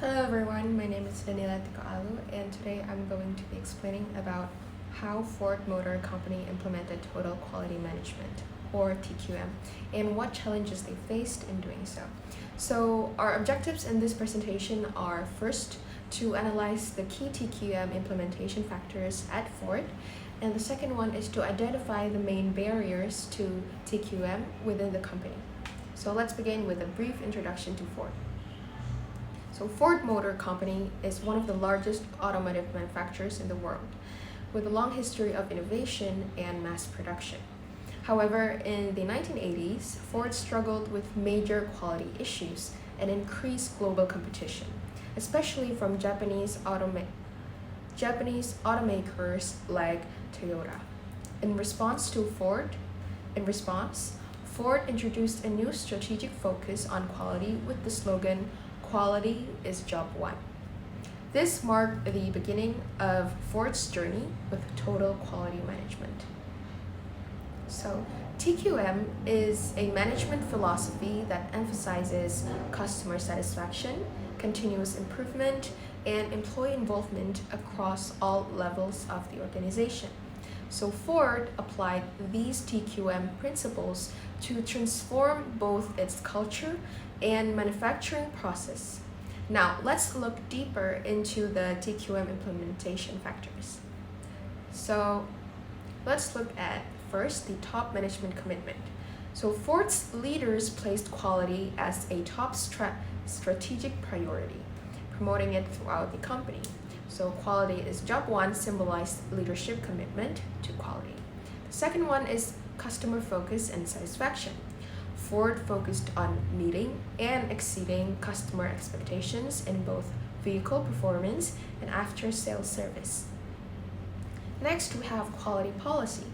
Hello everyone, my name is Daniela Tikaalu and today I'm going to be explaining about how Ford Motor Company implemented Total Quality Management or TQM and what challenges they faced in doing so. So our objectives in this presentation are first to analyze the key TQM implementation factors at Ford, and the second one is to identify the main barriers to TQM within the company. So let's begin with a brief introduction to Ford. So Ford Motor Company is one of the largest automotive manufacturers in the world, with a long history of innovation and mass production. However, in the 1980s, Ford struggled with major quality issues and increased global competition, especially from Japanese automakers like Toyota. In response, Ford introduced a new strategic focus on quality with the slogan, "Quality is job one." This marked the beginning of Ford's journey with total quality management. So, TQM is a management philosophy that emphasizes customer satisfaction, continuous improvement, and employee involvement across all levels of the organization. So Ford applied these TQM principles to transform both its culture and manufacturing process. Now, let's look deeper into the TQM implementation factors. So let's look at first the top management commitment. So Ford's leaders placed quality as a top strategic priority, promoting it throughout the company. So quality is job one symbolized leadership commitment to quality. The second one is customer focus and satisfaction. Ford focused on meeting and exceeding customer expectations in both vehicle performance and after-sales service. Next, we have quality policy.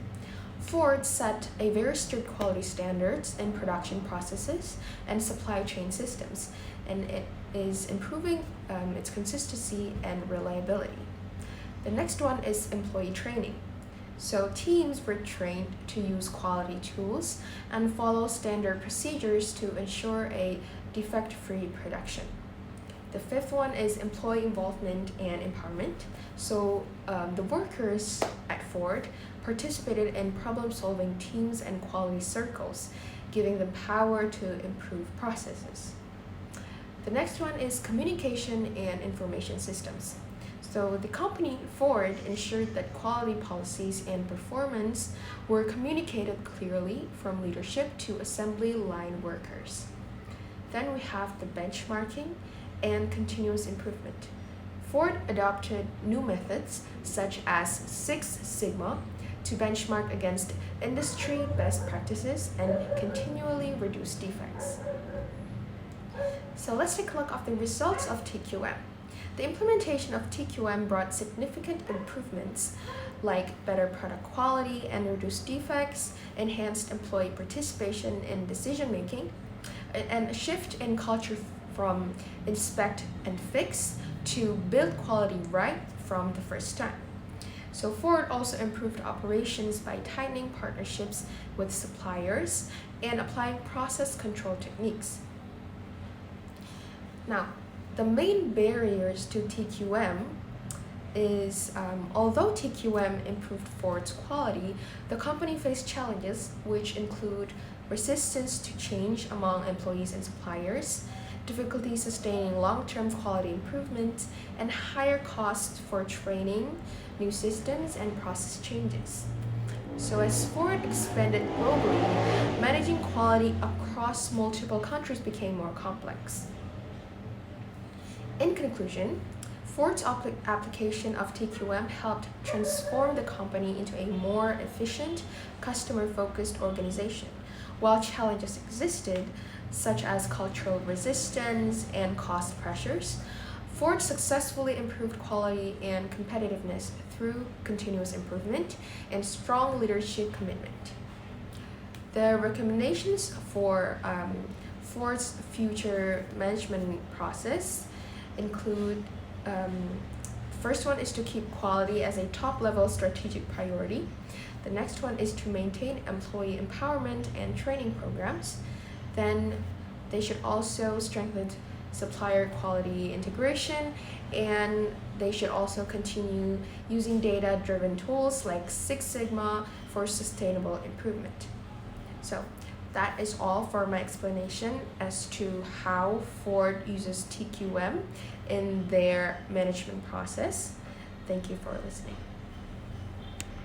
Ford set a very strict quality standards in production processes and supply chain systems, and it is improving its consistency and reliability. The next one is employee training. So teams were trained to use quality tools and follow standard procedures to ensure a defect-free production. The fifth one is employee involvement and empowerment. So the workers at Ford participated in problem-solving teams and quality circles, giving them power to improve processes. The next one is communication and information systems. So the company Ford ensured that quality policies and performance were communicated clearly from leadership to assembly line workers. Then we have the benchmarking and continuous improvement. Ford adopted new methods such as Six Sigma to benchmark against industry best practices and continually reduce defects. So let's take a look at the results of TQM. The implementation of TQM brought significant improvements like better product quality and reduced defects, enhanced employee participation in decision making, and a shift in culture from inspect and fix to build quality right from the first time. So Ford also improved operations by tightening partnerships with suppliers and applying process control techniques. Now, the main barriers to TQM is, although TQM improved Ford's quality, the company faced challenges which include resistance to change among employees and suppliers, difficulty sustaining long-term quality improvements, and higher costs for training, new systems, and process changes. So as Ford expanded globally, managing quality across multiple countries became more complex. In conclusion, Ford's application of TQM helped transform the company into a more efficient, customer-focused organization. While challenges existed, such as cultural resistance and cost pressures, Ford successfully improved quality and competitiveness through continuous improvement and strong leadership commitment. The recommendations for Ford's future management process include first one is to keep quality as a top-level strategic priority. The next one is to maintain employee empowerment and training programs. Then they should also strengthen supplier quality integration, and they should also continue using data-driven tools like Six Sigma for sustainable improvement. So that is all for my explanation as to how Ford uses TQM in their management process. Thank you for listening.